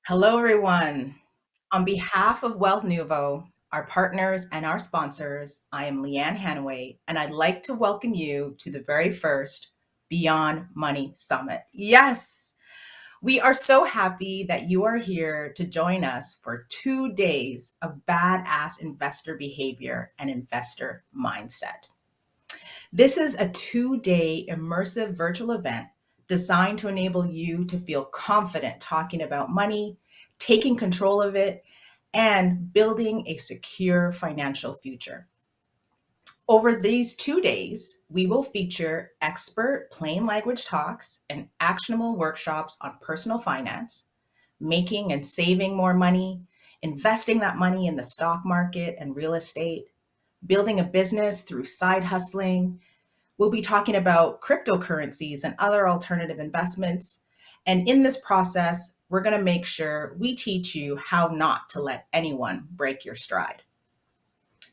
Hello, everyone. On behalf of Wealthnuvo, our partners, and our sponsors, I am Lianne Hannaway, and I'd like to welcome you to the very first Beyond Money Summit. Yes, we are so happy that you are here to join us for 2 days of badass investor behavior and investor mindset. This is a 2 day immersive virtual event designed to enable you to feel confident talking about money, taking control of it, and building a secure financial future. Over these 2 days, we will feature expert plain language talks and actionable workshops on personal finance, making and saving more money, investing that money in the stock market and real estate, building a business through side hustling. We'll be talking about cryptocurrencies and other alternative investments. And in this process, we're going to make sure we teach you how not to let anyone break your stride.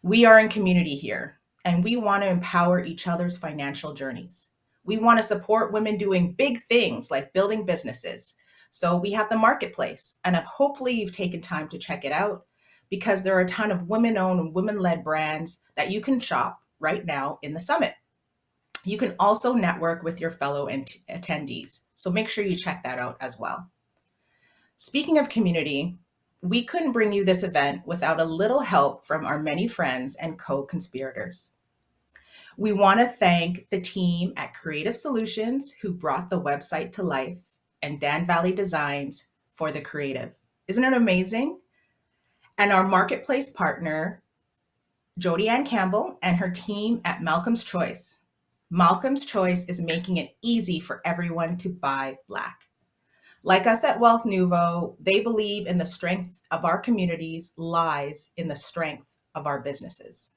We are in community here, and we want to empower each other's financial journeys. We want to support women doing big things like building businesses. So we have the marketplace, and hopefully you've taken time to check it out because there are a ton of women-owned and women-led brands that you can shop right now in the summit. You can also network with your fellow attendees. So make sure you check that out as well. Speaking of community, we couldn't bring you this event without a little help from our many friends and co-conspirators. We want to thank the team at Creative Solutions who brought the website to life and Dan Valley Designs for the creative. Isn't it amazing? And our marketplace partner, Jody Ann Campbell and her team at Malcolm's Choice. Malcolm's Choice is making it easy for everyone to buy Black. Like us at Wealthnuvo, they believe in the strength of our communities lies in the strength of our businesses.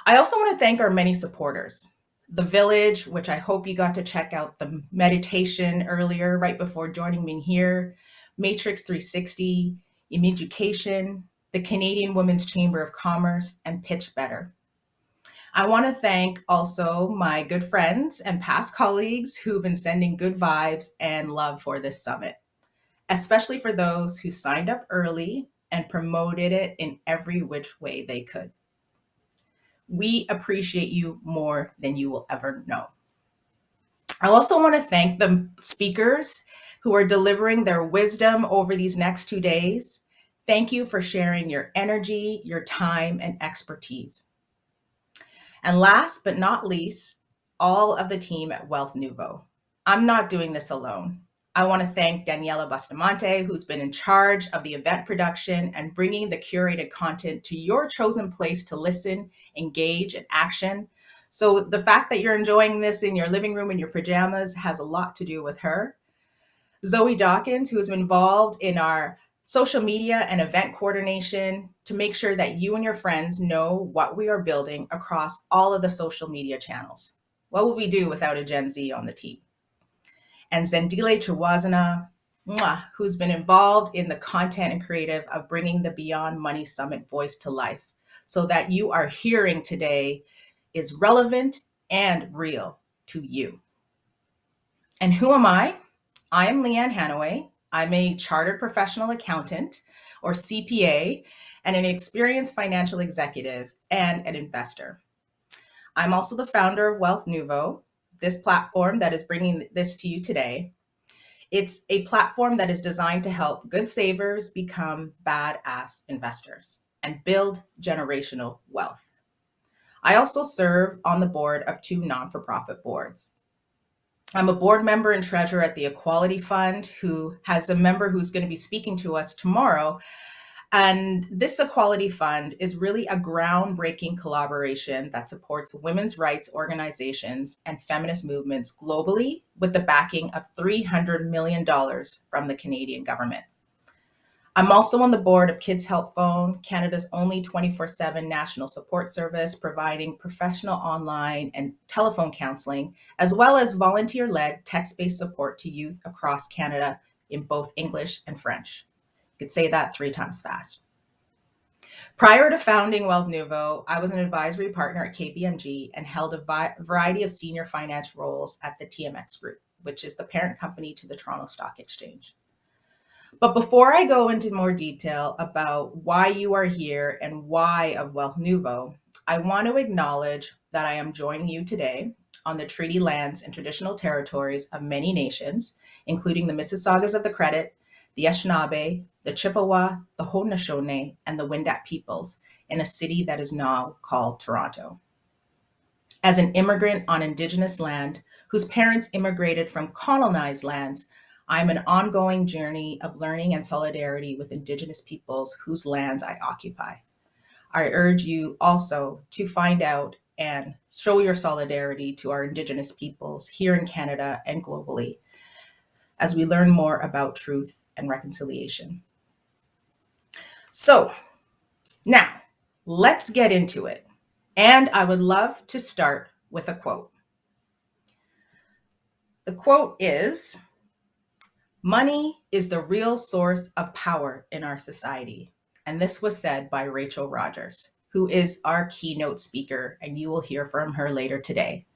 I also want to thank our many supporters. The Village, which I hope you got to check out the meditation earlier, right before joining me here, Matrix 360, Education, the Canadian Women's Chamber of Commerce, and Pitch Better. I want to thank also my good friends and past colleagues who've been sending good vibes and love for this summit, especially for those who signed up early and promoted it in every which way they could. We appreciate you more than you will ever know. I also want to thank the speakers who are delivering their wisdom over these next 2 days. Thank you for sharing your energy, your time, and expertise. And last but not least, all of the team at Wealthnuvo. I'm not doing this alone. I want to thank Daniela Bustamante, who's been in charge of the event production and bringing the curated content to your chosen place to listen, engage, and action. So the fact that you're enjoying this in your living room in your pajamas has a lot to do with her. Zoe Dawkins, who is involved in our social media and event coordination to make sure that you and your friends know what we are building across all of the social media channels. What would we do without a Gen Z on the team? And Zendile Chawazana, who's been involved in the content and creative of bringing the Beyond Money Summit voice to life so that you are hearing today is relevant and real to you. And who am I? I am Lianne Hannaway. I'm a chartered professional accountant or CPA and an experienced financial executive and an investor. I'm also the founder of Wealthnuvo, this platform that is bringing this to you today. It's a platform that is designed to help good savers become badass investors and build generational wealth. I also serve on the board of 2 non-for-profit boards. I'm a board member and treasurer at the Equality Fund, who has a member who's going to be speaking to us tomorrow. And this Equality Fund is really a groundbreaking collaboration that supports women's rights organizations and feminist movements globally with the backing of $300 million from the Canadian government. I'm also on the board of Kids Help Phone, Canada's only 24/7 national support service, providing professional online and telephone counseling, as well as volunteer-led text-based support to youth across Canada in both English and French. You could say that 3 times fast. Prior to founding Wealthnuvo, I was an advisory partner at KPMG and held a variety of senior finance roles at the TMX Group, which is the parent company to the Toronto Stock Exchange. But before I go into more detail about why you are here and why of Wealthnuvo, I want to acknowledge that I am joining you today on the treaty lands and traditional territories of many nations, including the Mississaugas of the Credit, the Anishinaabe, the Chippewa, the Haudenosaunee, and the Wendat peoples, in a city that is now called Toronto. As an immigrant on Indigenous land whose parents immigrated from colonized lands, I'm an ongoing journey of learning and solidarity with Indigenous peoples whose lands I occupy. I urge you also to find out and show your solidarity to our Indigenous peoples here in Canada and globally as we learn more about truth and reconciliation. So, now let's get into it. And I would love to start with a quote. The quote is, "Money is the real source of power in our society." And this was said by Rachel Rogers, who is our keynote speaker, and you will hear from her later today.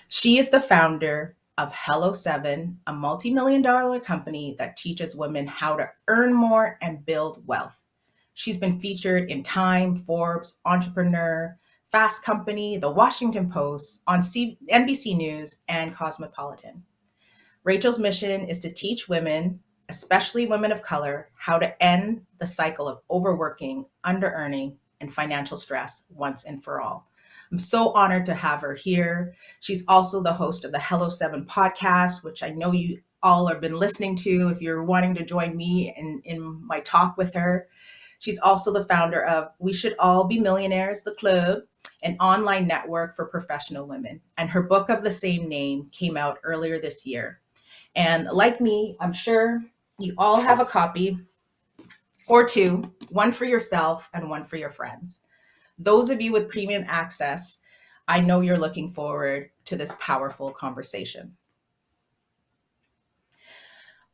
She is the founder of Hello 7, a multi-million-dollar company that teaches women how to earn more and build wealth. She's been featured in Time, Forbes, Entrepreneur, Fast Company, The Washington Post, on NBC News, and Cosmopolitan. Rachel's mission is to teach women, especially women of color, how to end the cycle of overworking, under-earning, and financial stress once and for all. I'm so honored to have her here. She's also the host of the Hello 7 podcast, which I know you all have been listening to if you're wanting to join me in my talk with her. She's also the founder of We Should All Be Millionaires, the Club, an online network for professional women. And her book of the same name came out earlier this year. And like me, I'm sure you all have a copy or two, one for yourself and one for your friends. Those of you with premium access, I know you're looking forward to this powerful conversation.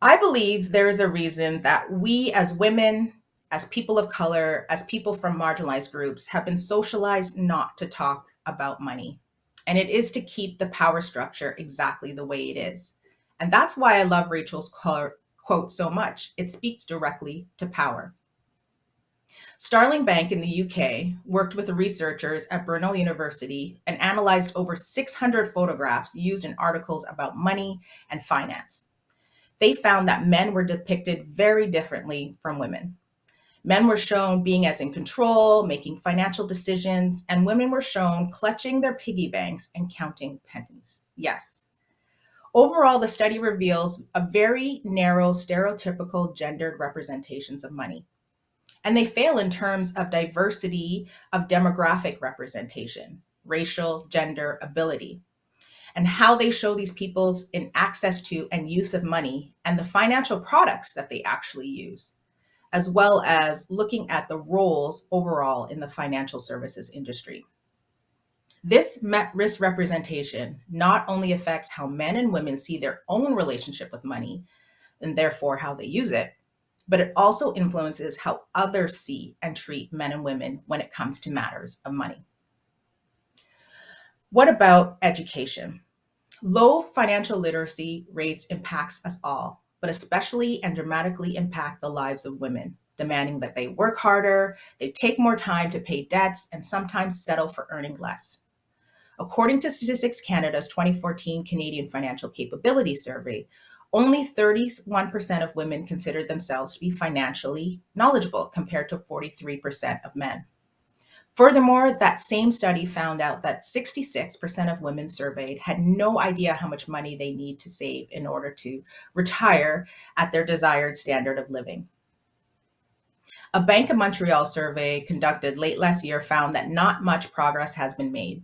I believe there is a reason that we as women, as people of color, as people from marginalized groups have been socialized not to talk about money. And it is to keep the power structure exactly the way it is. And that's why I love Rachel's quote so much. It speaks directly to power. Starling Bank in the UK worked with researchers at Brunel University and analyzed over 600 photographs used in articles about money and finance. They found that men were depicted very differently from women. Men were shown being as in control, making financial decisions, and women were shown clutching their piggy banks and counting pennies. Yes. Overall, the study reveals a very narrow, stereotypical gendered representations of money. And they fail in terms of diversity of demographic representation, racial, gender, ability, and how they show these peoples in access to and use of money and the financial products that they actually use, as well as looking at the roles overall in the financial services industry. This risk representation not only affects how men and women see their own relationship with money and therefore how they use it, but it also influences how others see and treat men and women when it comes to matters of money. What about education? Low financial literacy rates impacts us all, but especially and dramatically impact the lives of women, demanding that they work harder, they take more time to pay debts, and sometimes settle for earning less. According to Statistics Canada's 2014 Canadian Financial Capability Survey, only 31% of women considered themselves to be financially knowledgeable compared to 43% of men. Furthermore, that same study found out that 66% of women surveyed had no idea how much money they need to save in order to retire at their desired standard of living. A Bank of Montreal survey conducted late last year found that not much progress has been made,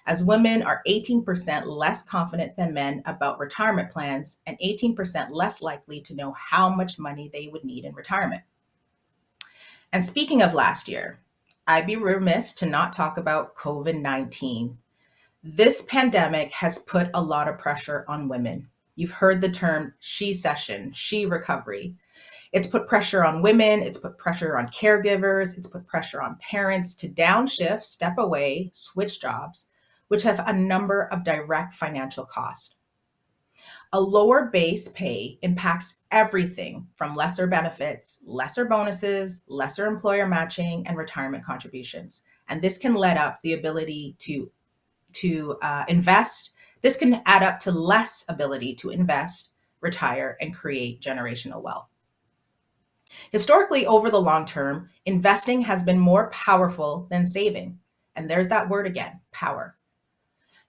as women are 18% less confident than men about retirement plans and 18% less likely to know how much money they would need in retirement. And speaking of last year, I'd be remiss to not talk about COVID-19. This pandemic has put a lot of pressure on women. You've heard the term she-cession, she-recovery. It's put pressure on women, it's put pressure on caregivers, it's put pressure on parents to downshift, step away, switch jobs, which have a number of direct financial costs. A lower base pay impacts everything from lesser benefits, lesser bonuses, lesser employer matching, and retirement contributions. And this can let up the ability to invest. This can add up to less ability to invest, retire, and create generational wealth. Historically, over the long term, investing has been more powerful than saving. And there's that word again, power.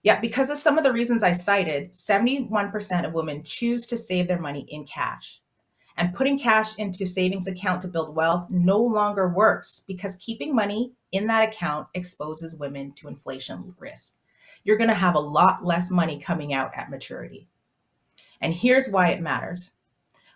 Yet, because of some of the reasons I cited, 71% of women choose to save their money in cash. And putting cash into savings account to build wealth no longer works because keeping money in that account exposes women to inflation risk. You're going to have a lot less money coming out at maturity. And here's why it matters.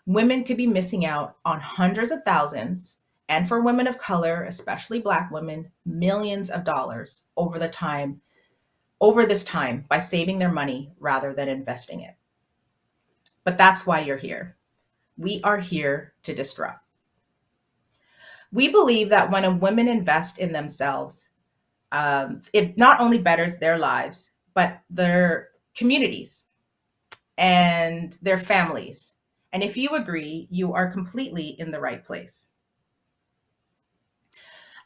Women could be missing out on hundreds of thousands, and for women of color, especially Black women, millions of dollars over this time by saving their money rather than investing it. But that's why you're here. We are here to disrupt. We believe that when a women invest in themselves, it not only betters their lives, but their communities and their families. And if you agree, you are completely in the right place.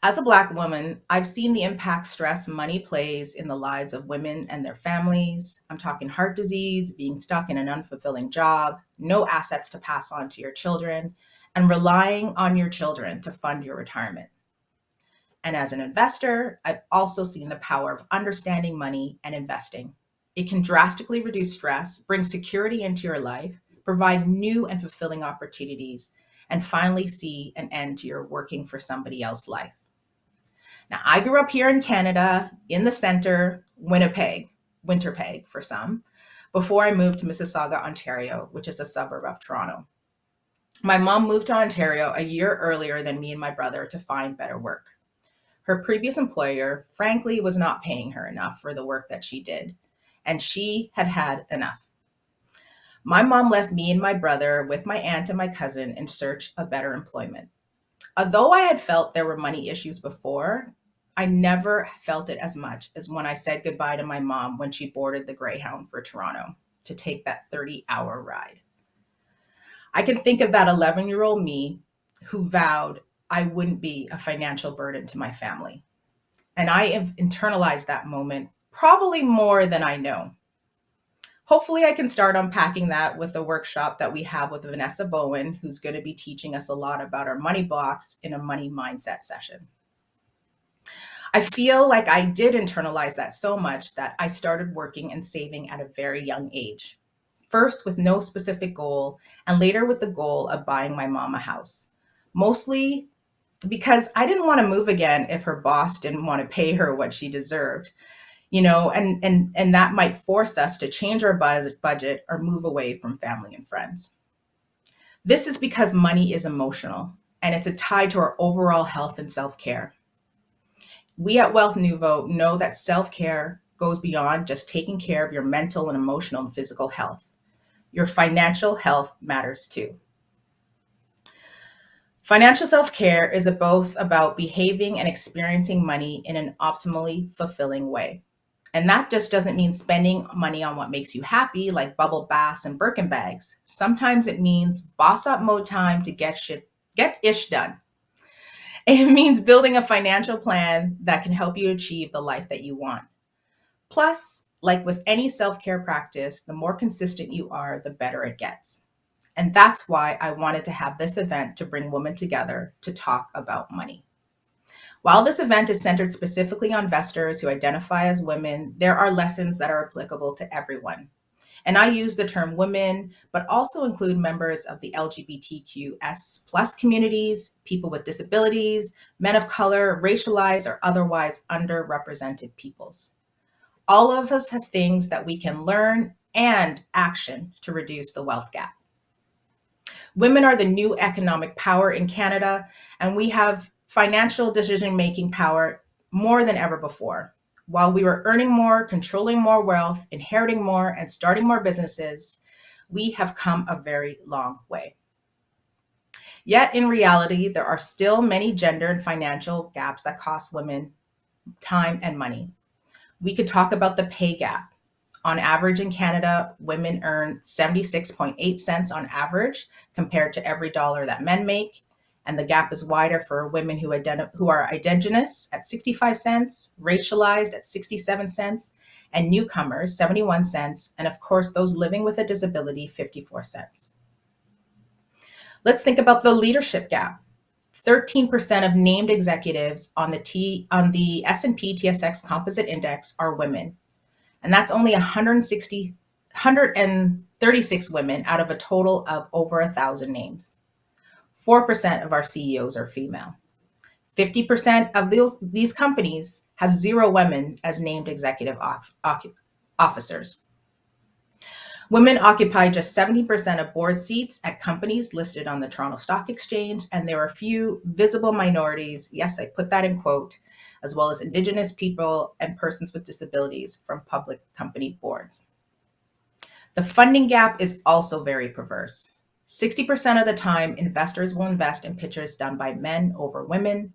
As a Black woman, I've seen the impact stress money plays in the lives of women and their families. I'm talking heart disease, being stuck in an unfulfilling job, no assets to pass on to your children, and relying on your children to fund your retirement. And as an investor, I've also seen the power of understanding money and investing. It can drastically reduce stress, bring security into your life, provide new and fulfilling opportunities, and finally see an end to your working for somebody else's life. Now, I grew up here in Canada, in the center, Winterpeg for some, before I moved to Mississauga, Ontario, which is a suburb of Toronto. My mom moved to Ontario a year earlier than me and my brother to find better work. Her previous employer, frankly, was not paying her enough for the work that she did, and she had had enough. My mom left me and my brother with my aunt and my cousin in search of better employment. Although I had felt there were money issues before, I never felt it as much as when I said goodbye to my mom when she boarded the Greyhound for Toronto to take that 30-hour ride. I can think of that 11-year-old me who vowed I wouldn't be a financial burden to my family. And I have internalized that moment probably more than I know. Hopefully I can start unpacking that with the workshop that we have with Vanessa Bowen, who's going to be teaching us a lot about our money blocks in a money mindset session. I feel like I did internalize that so much that I started working and saving at a very young age. First with no specific goal, and later with the goal of buying my mom a house. Mostly because I didn't want to move again if her boss didn't want to pay her what she deserved. And that might force us to change our budget or move away from family and friends. This is because money is emotional and it's a tie to our overall health and self-care. We at Wealthnuvo know that self-care goes beyond just taking care of your mental and emotional and physical health. Your financial health matters too. Financial self-care is both about behaving and experiencing money in an optimally fulfilling way. And that just doesn't mean spending money on what makes you happy, like bubble baths and Birkin bags. Sometimes it means boss up mode time to get ish done. It means building a financial plan that can help you achieve the life that you want. Plus, like with any self-care practice, the more consistent you are, the better it gets. And that's why I wanted to have this event to bring women together to talk about money. While this event is centered specifically on investors who identify as women, there are lessons that are applicable to everyone. And I use the term women, but also include members of the LGBTQS plus communities, people with disabilities, men of color, racialized or otherwise underrepresented peoples. All of us has things that we can learn and action to reduce the wealth gap. Women are the new economic power in Canada, and we have financial decision-making power more than ever before. While we were earning more, controlling more wealth, inheriting more, and starting more businesses, we have come a very long way. Yet in reality, there are still many gender and financial gaps that cost women time and money. We could talk about the pay gap. On average in Canada, women earn 76.8 cents on average compared to every dollar that men make. And the gap is wider for women who are indigenous at 65 cents, racialized at 67 cents, and newcomers 71 cents, and of course those living with a disability 54 cents. Let's think about the leadership gap. 13% of named executives on the S&P TSX Composite Index are women, and that's only 136 women out of a total of over 1,000 names. 4% of our CEOs are female. 50% of these companies have 0 women as named executive officers. Women occupy just 70% of board seats at companies listed on the Toronto Stock Exchange, and there are few visible minorities, yes, I put that in quote, as well as Indigenous people and persons with disabilities from public company boards. The funding gap is also very perverse. 60% of the time, investors will invest in pitches done by men over women.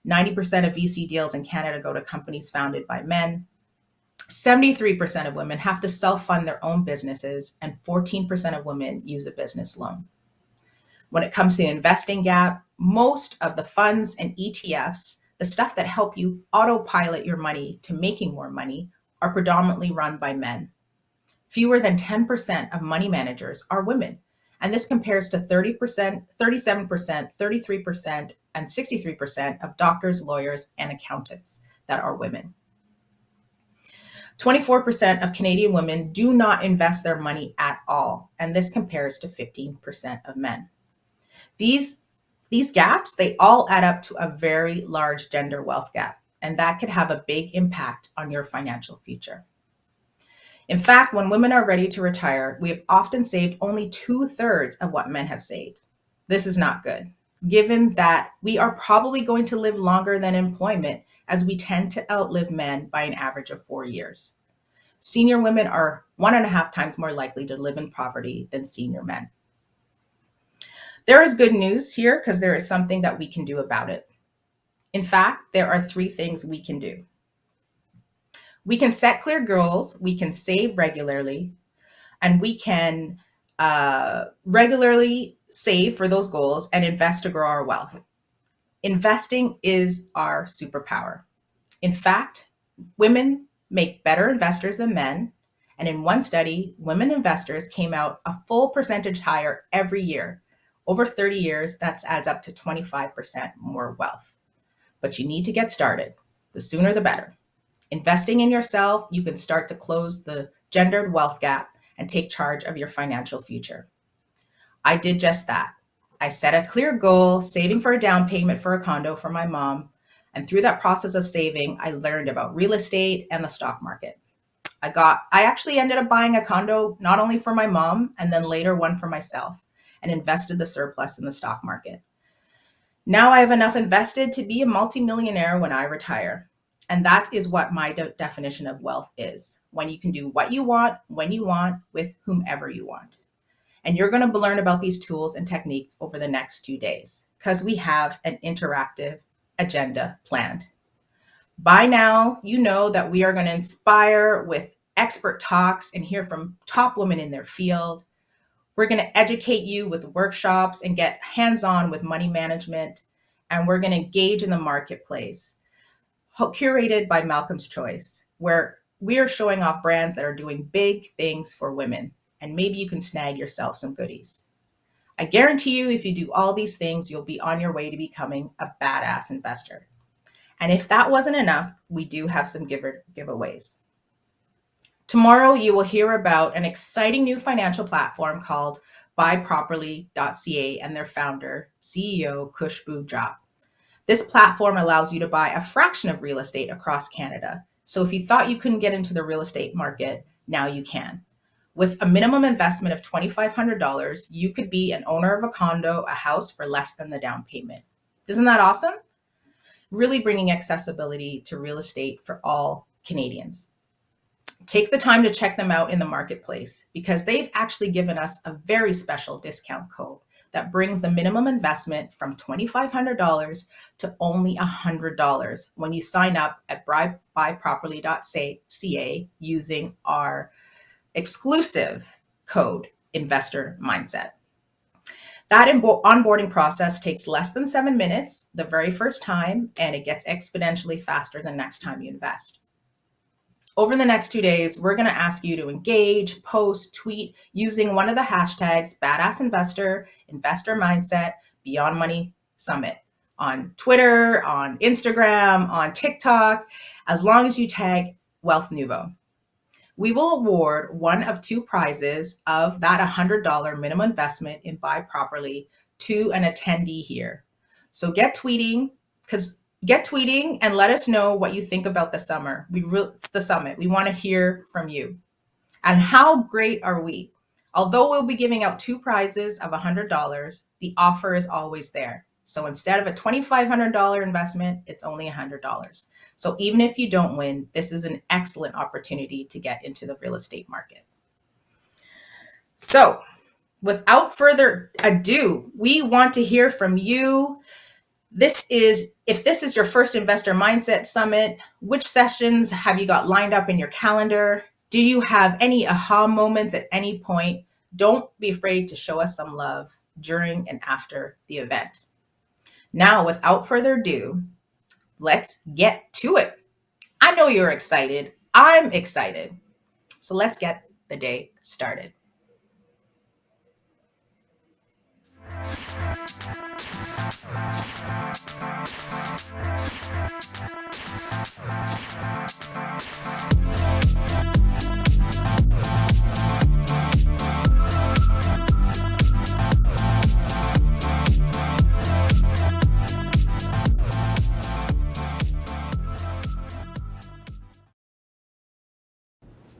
90% of VC deals in Canada go to companies founded by men. 73% of women have to self-fund their own businesses, and 14% of women use a business loan. When it comes to the investing gap, most of the funds and ETFs, the stuff that help you autopilot your money to making more money, are predominantly run by men. Fewer than 10% of money managers are women, and this compares to 30%, 37%, 33%, and 63% of doctors, lawyers, and accountants that are women. 24% of Canadian women do not invest their money at all, and this compares to 15% of men. These gaps, they all add up to a very large gender wealth gap, and that could have a big impact on your financial future. In fact, when women are ready to retire, we have often saved only 2/3 of what men have saved. This is not good, given that we are probably going to live longer than employment, as we tend to outlive men by an average of 4 years. Senior women are 1.5 times more likely to live in poverty than senior men. There is good news here because there is something that we can do about it. In fact, there are 3 things we can do. We can set clear goals, we can save regularly, and we can regularly save for those goals and invest to grow our wealth. Investing is our superpower. In fact, women make better investors than men, and in one study, women investors came out a full percentage higher every year. Over 30 years, that adds up to 25% more wealth. But you need to get started. The sooner the better. Investing in yourself, you can start to close the gendered wealth gap and take charge of your financial future. I did just that. I set a clear goal, saving for a down payment for a condo for my mom. And through that process of saving, I learned about real estate and the stock market. I actually ended up buying a condo, not only for my mom, and then later one for myself, and invested the surplus in the stock market. Now I have enough invested to be a multimillionaire when I retire. And that is what my definition of wealth is: when you can do what you want, when you want, with whomever you want. And you're going to learn about these tools and techniques over the next 2 days because we have an interactive agenda planned. By now, you know that we are going to inspire with expert talks and hear from top women in their field. We're going to educate you with workshops and get hands-on with money management. And we're going to engage in the marketplace, curated by Malcolm's Choice, where we are showing off brands that are doing big things for women. And maybe you can snag yourself some goodies. I guarantee you, if you do all these things, you'll be on your way to becoming a badass investor. And if that wasn't enough, we do have some giveaways. Tomorrow, you will hear about an exciting new financial platform called buyproperly.ca and their founder, CEO Khushbu Jha. This platform allows you to buy a fraction of real estate across Canada. So if you thought you couldn't get into the real estate market, now you can. With a minimum investment of $2,500, you could be an owner of a condo, a house for less than the down payment. Isn't that awesome? Really bringing accessibility to real estate for all Canadians. Take the time to check them out in the marketplace because they've actually given us a very special discount code that brings the minimum investment from $2,500 to only $100 when you sign up at buyproperly.ca using our exclusive code Investor Mindset. That onboarding process takes less than 7 minutes the very first time, and it gets exponentially faster the next time you invest. Over the next 2 days, we're going to ask you to engage, post, tweet using one of the hashtags Badass Investor, Investor Mindset, Beyond Money Summit on Twitter, on Instagram, on TikTok, as long as you tag Wealthnuvo. We will award one of two prizes of that $100 minimum investment in Buy Properly to an attendee here. So get tweeting and let us know what you think about the summit. We want to hear from you. And how great are we? Although we'll be giving out two prizes of $100, the offer is always there. So instead of a $2,500 investment, it's only $100. So even if you don't win, this is an excellent opportunity to get into the real estate market. So without further ado, we want to hear from you. If this is your first Investor Mindset Summit, which sessions have you got lined up in your calendar? Do you have any aha moments at any point? Don't be afraid to show us some love during and after the event. Now, without further ado, let's get to it. I know you're excited. I'm excited. So let's get the day started.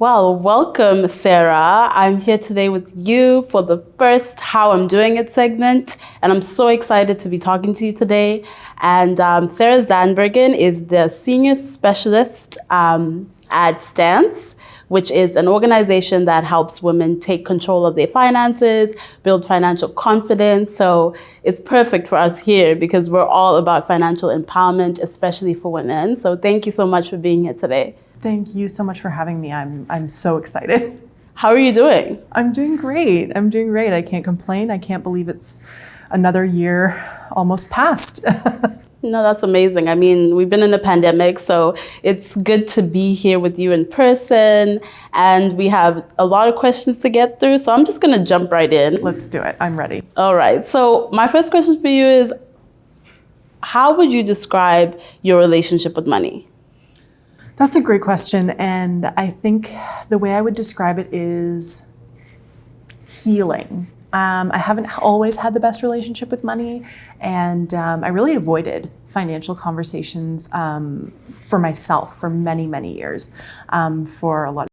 Well, welcome, Sarah. I'm here today with you for the first How I'm Doing It segment, and I'm so excited to be talking to you today. And Sarah Zandbergen is the Senior Specialist at Stance, which is an organization that helps women take control of their finances, build financial confidence. So it's perfect for us here because we're all about financial empowerment, especially for women. So thank you so much for being here today. Thank you so much for having me. I'm so excited. How are you doing? I'm doing great. I can't complain. I can't believe it's another year almost past. No, that's amazing. I mean, we've been in a pandemic, so it's good to be here with you in person. And we have a lot of questions to get through, so I'm just going to jump right in. Let's do it. I'm ready. All right. So my first question for you is, how would you describe your relationship with money? That's a great question. And I think the way I would describe it is healing. I haven't always had the best relationship with money, and I really avoided financial conversations for myself for many, many years, for a lot